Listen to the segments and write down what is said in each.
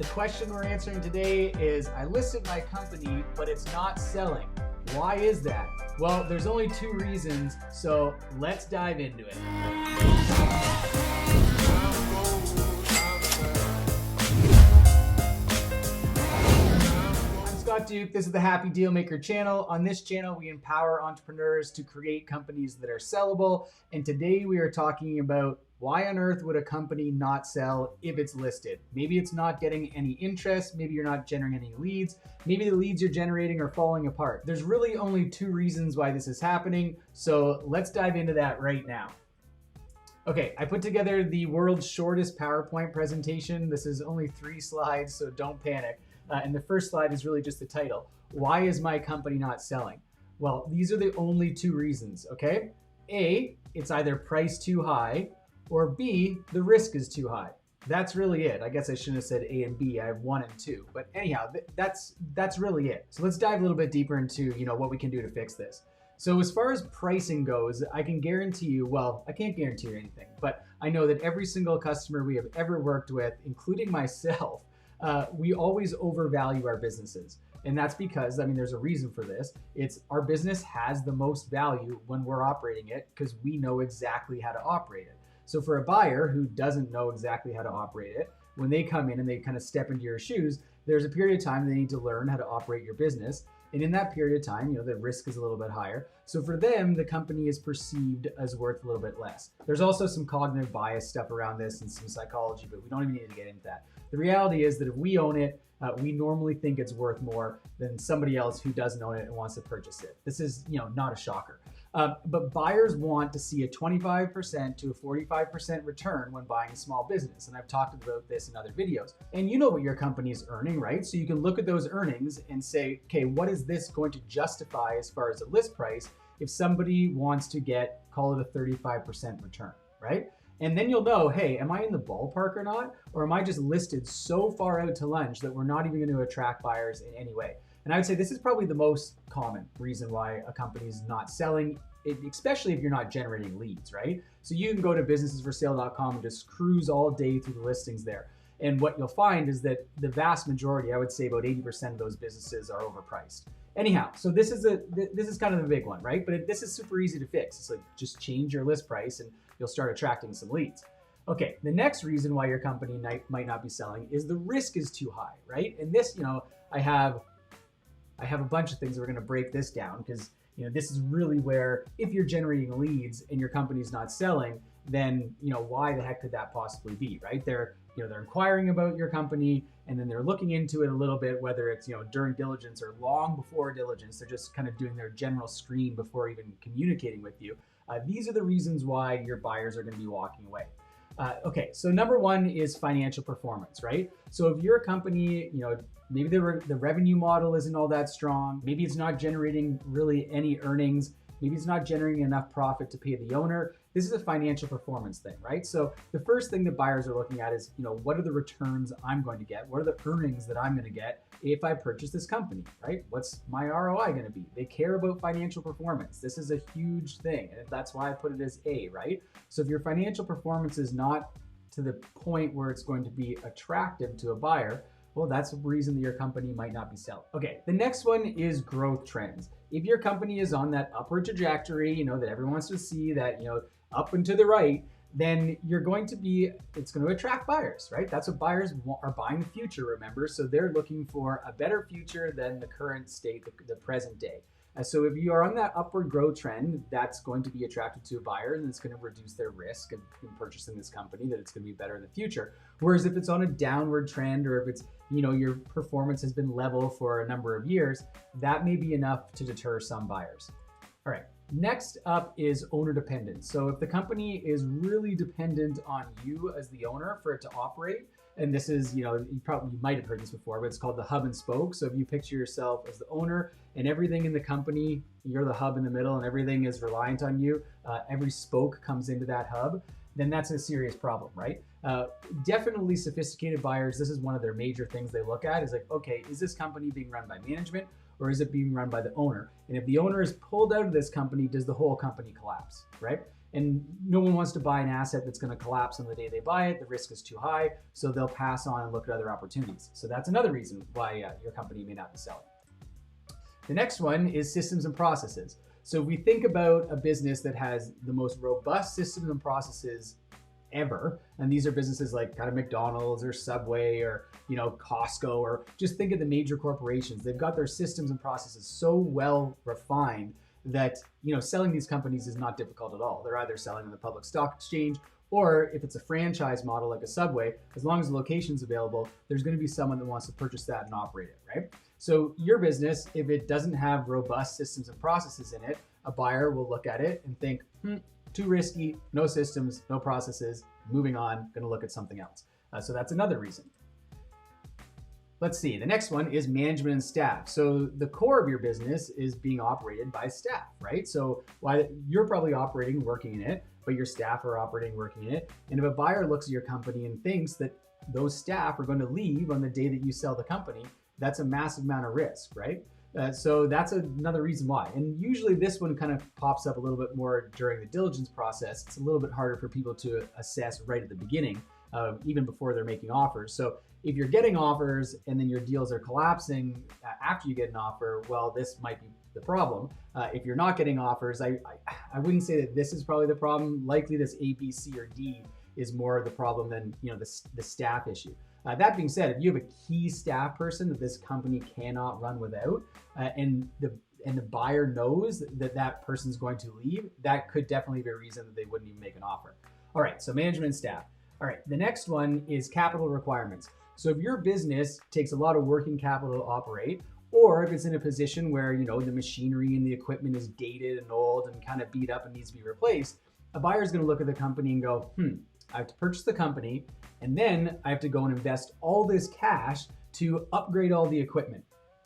The question we're answering today is, I listed my company, but it's not selling. Why is that? Well, there's only two reasons, so let's dive into it. Duke. This is the Happy Dealmaker channel. On this channel, we empower entrepreneurs to create companies that are sellable. And today we are talking about why on earth would a company not sell if it's listed? Maybe it's not getting any interest. Maybe you're not generating any leads. Maybe the leads you're generating are falling apart. There's really only two reasons why this is happening. So let's dive into that right now. Okay, I put together the world's shortest PowerPoint presentation. This is only 3 slides, so don't panic. And the first slide is really just the title. Why is my company not selling? Well, these are the only two reasons, okay? A, it's either priced too high, or B, the risk is too high. That's really it. I guess I shouldn't have said A and B. I have 1 and 2. But anyhow, that's really it. So let's dive a little bit deeper into what we can do to fix this. So as far as pricing goes, I can guarantee you, well, I can't guarantee you anything, but I know that every single customer we have ever worked with, including myself, we always overvalue our businesses. And that's because, there's a reason for this. It's our business has the most value when we're operating it because we know exactly how to operate it. So for a buyer who doesn't know exactly how to operate it, when they come in and they kind of step into your shoes, there's a period of time they need to learn how to operate your business. And in that period of time, the risk is a little bit higher. So for them, the company is perceived as worth a little bit less. There's also some cognitive bias stuff around this and some psychology, but we don't even need to get into that. The reality is that if we own it, we normally think it's worth more than somebody else who doesn't own it and wants to purchase it. This is, not a shocker. But buyers want to see a 25% to a 45% return when buying a small business. And I've talked about this in other videos. And you know what your company is earning, right? So you can look at those earnings and say, okay, what is this going to justify as far as a list price if somebody wants to get, call it a 35% return, right? And then you'll know, hey, am I in the ballpark or not? Or am I just listed so far out to lunch that we're not even going to attract buyers in any way? And I would say this is probably the most common reason why a company is not selling, especially if you're not generating leads, right? So you can go to business.Your and just cruise all day through the listings there. And what you'll find is that the vast majority, I would say about 80% of those businesses are overpriced. Anyhow, so this is kind of a big one, right? But this is super easy to fix. It's like just change your list price and you'll start attracting some leads. Okay, the next reason why your company might not be selling is the risk is too high, right? And this, I have a bunch of things that we're going to break this down because this is really where if you're generating leads and your company's not selling, then why the heck could that possibly be, right? They're inquiring about your company and then they're looking into it a little bit, whether it's during diligence or long before diligence. They're just kind of doing their general screen before even communicating with you. These are the reasons why your buyers are going to be walking away. Okay, so number 1 is financial performance, right? So if you're a company, maybe the revenue model isn't all that strong. Maybe it's not generating really any earnings. Maybe it's not generating enough profit to pay the owner. This is a financial performance thing, right? So the first thing that buyers are looking at is, what are the returns I'm going to get? What are the earnings that I'm going to get if I purchase this company, right? What's my ROI going to be? They care about financial performance. This is a huge thing. And that's why I put it as A, right? So if your financial performance is not to the point where it's going to be attractive to a buyer, well, that's a reason that your company might not be selling. Okay, the next one is growth trends. If your company is on that upward trajectory, that everyone wants to see that, up and to the right, then it's going to attract buyers, right? That's what buyers are buying the future, remember? So they're looking for a better future than the current state, the present day. So if you are on that upward growth trend, that's going to be attractive to a buyer and it's going to reduce their risk in purchasing this company, that it's going to be better in the future. Whereas if it's on a downward trend or if it's, your performance has been level for a number of years, that may be enough to deter some buyers. All right. Next up is owner dependence. So if the company is really dependent on you as the owner for it to operate, and this is, you might have heard this before, but it's called the hub and spoke. So if you picture yourself as the owner and everything in the company, you're the hub in the middle and everything is reliant on you, every spoke comes into that hub, then that's a serious problem, right? Definitely sophisticated buyers, this is one of their major things they look at is like, okay, is this company being run by management or is it being run by the owner? And if the owner is pulled out of this company, does the whole company collapse, right? And no one wants to buy an asset that's going to collapse on the day they buy it. The risk is too high, so they'll pass on and look at other opportunities. So that's another reason why your company may not be selling. The next one is systems and processes. So if we think about a business that has the most robust systems and processes ever, and these are businesses like kind of McDonald's or Subway or Costco, or just think of the major corporations. They've got their systems and processes so well refined that selling these companies is not difficult at all. They're either selling on the public stock exchange, or if it's a franchise model like a Subway, as long as the location's available, there's going to be someone that wants to purchase that and operate it, right? So your business, if it doesn't have robust systems and processes in it, a buyer will look at it and think, too risky, no systems, no processes, moving on, going to look at something else. So that's another reason. Let's see, the next one is management and staff. So the core of your business is being operated by staff, right? So while you're probably operating, working in it, but your staff are operating, working in it. And if a buyer looks at your company and thinks that those staff are going to leave on the day that you sell the company, that's a massive amount of risk, right? So that's another reason why. And usually this one kind of pops up a little bit more during the diligence process. It's a little bit harder for people to assess right at the beginning, even before they're making offers. So if you're getting offers and then your deals are collapsing after you get an offer, well, this might be the problem. If you're not getting offers, I wouldn't say that this is probably the problem. Likely this A, B, C, or D is more the problem than the staff issue. That being said, if you have a key staff person that this company cannot run without, and the buyer knows that that person's going to leave, that could definitely be a reason that they wouldn't even make an offer. All right, so management and staff. All right, the next one is capital requirements. So if your business takes a lot of working capital to operate, or if it's in a position where the machinery and the equipment is dated and old and kind of beat up and needs to be replaced, a buyer is going to look at the company and go, I have to purchase the company, and then I have to go and invest all this cash to upgrade all the equipment.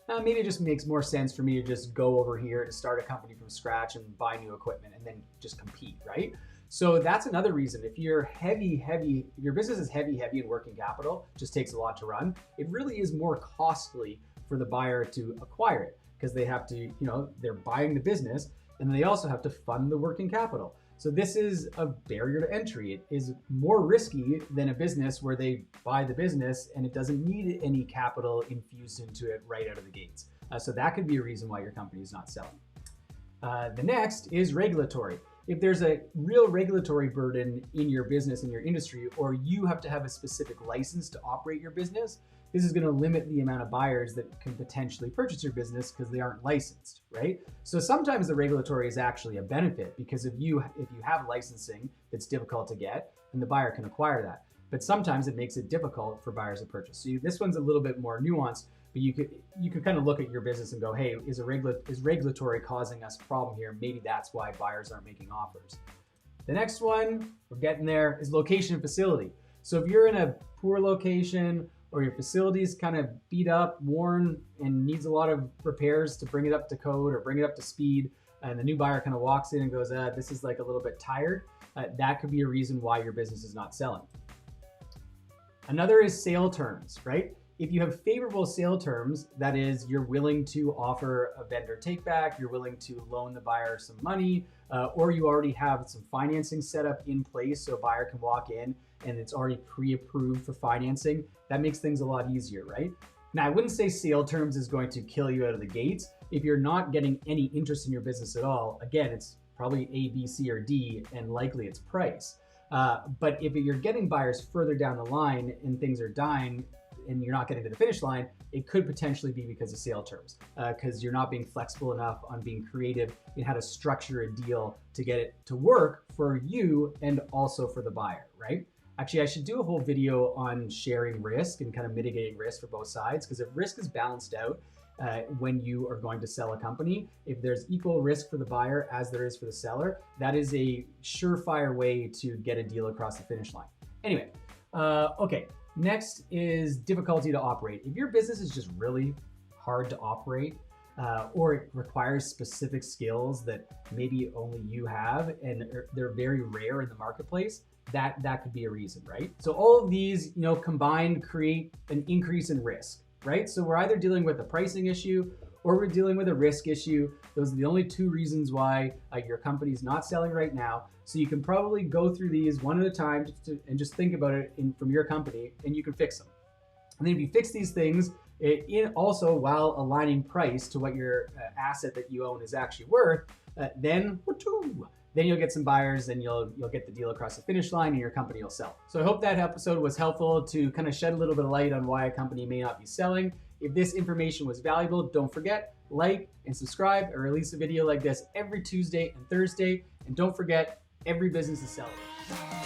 Now, maybe it just makes more sense for me to just go over here to start a company from scratch and buy new equipment and then just compete, right? So that's another reason. If you're if your business is heavy in working capital, just takes a lot to run, it really is more costly for the buyer to acquire it because they have to, they're buying the business and they also have to fund the working capital. So this is a barrier to entry. It is more risky than a business where they buy the business and it doesn't need any capital infused into it right out of the gates. So that could be a reason why your company is not selling. The next is regulatory. If there's a real regulatory burden in your business, in your industry, or you have to have a specific license to operate your business, this is going to limit the amount of buyers that can potentially purchase your business because they aren't licensed, right? So sometimes the regulatory is actually a benefit because if you have licensing that's difficult to get, then the buyer can acquire that. But sometimes it makes it difficult for buyers to purchase. So this one's a little bit more nuanced, but you could kind of look at your business and go, hey, is regulatory causing us a problem here? Maybe that's why buyers aren't making offers. The next one, we're getting there, is location and facility. So if you're in a poor location or your facility is kind of beat up, worn, and needs a lot of repairs to bring it up to code or bring it up to speed, and the new buyer kind of walks in and goes, this is like a little bit tired, that could be a reason why your business is not selling. Another is sale terms, right? If you have favorable sale terms, that is, you're willing to offer a vendor take back, you're willing to loan the buyer some money, or you already have some financing set up in place so a buyer can walk in and it's already pre-approved for financing, that makes things a lot easier, right? Now, I wouldn't say sale terms is going to kill you out of the gates. If you're not getting any interest in your business at all, again, it's probably A, B, C, or D, and likely it's price. But if you're getting buyers further down the line and things are dying, and you're not getting to the finish line, it could potentially be because of sale terms, because you're not being flexible enough on being creative in how to structure a deal to get it to work for you and also for the buyer, right? Actually, I should do a whole video on sharing risk and kind of mitigating risk for both sides, because if risk is balanced out when you are going to sell a company, if there's equal risk for the buyer as there is for the seller, that is a surefire way to get a deal across the finish line. Anyway, okay. Next is difficulty to operate. If your business is just really hard to operate, or it requires specific skills that maybe only you have and they're very rare in the marketplace, that could be a reason, right? So all of these, combined create an increase in risk, right? So we're either dealing with a pricing issue or we're dealing with a risk issue. Those are the only two reasons why your company's not selling right now. So you can probably go through these one at a time and just think about it from your company, and you can fix them. And then if you fix these things, also while aligning price to what your asset that you own is actually worth, then you'll get some buyers and you'll get the deal across the finish line and your company will sell. So I hope that episode was helpful to kind of shed a little bit of light on why a company may not be selling. If this information was valuable, don't forget, like and subscribe. I release a video like this every Tuesday and Thursday. And don't forget, every business is sellable.